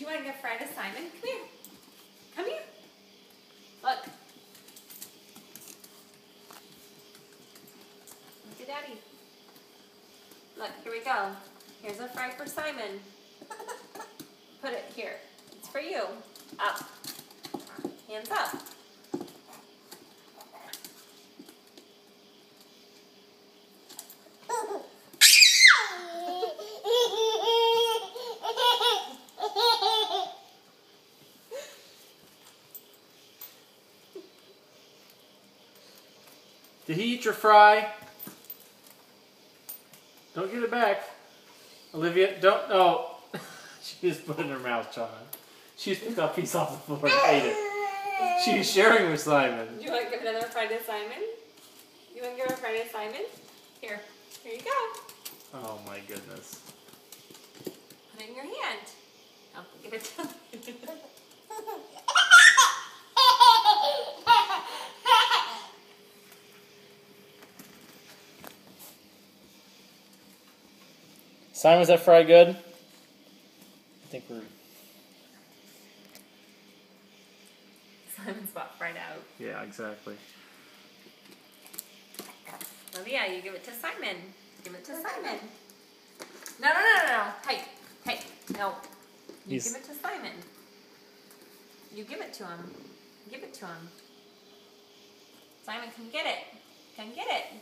you want to give fry to Simon? Come here. Come here. Look. Look at Daddy. Look, here we go. Here's a fry for Simon. Put it here. It's for you. Up. Hands up. Did he eat your fry? Don't give it back. Olivia, don't. No. She just put it in her mouth, John. She just picked up a piece off the floor and ate it. She's sharing with Simon. Do you want to give another fry to Simon? You want to give a fry to Simon? Here. Here you go. Oh my goodness. Put it in your hand. Oh, give it to Simon, was that fry good? I think we're... Simon's about fried out. Yeah, exactly. Olivia, you give it to Simon. Give it to Simon. No. Hey, no. You give it to Simon. You give it to him. Give it to him. Simon, come get it. Come get it.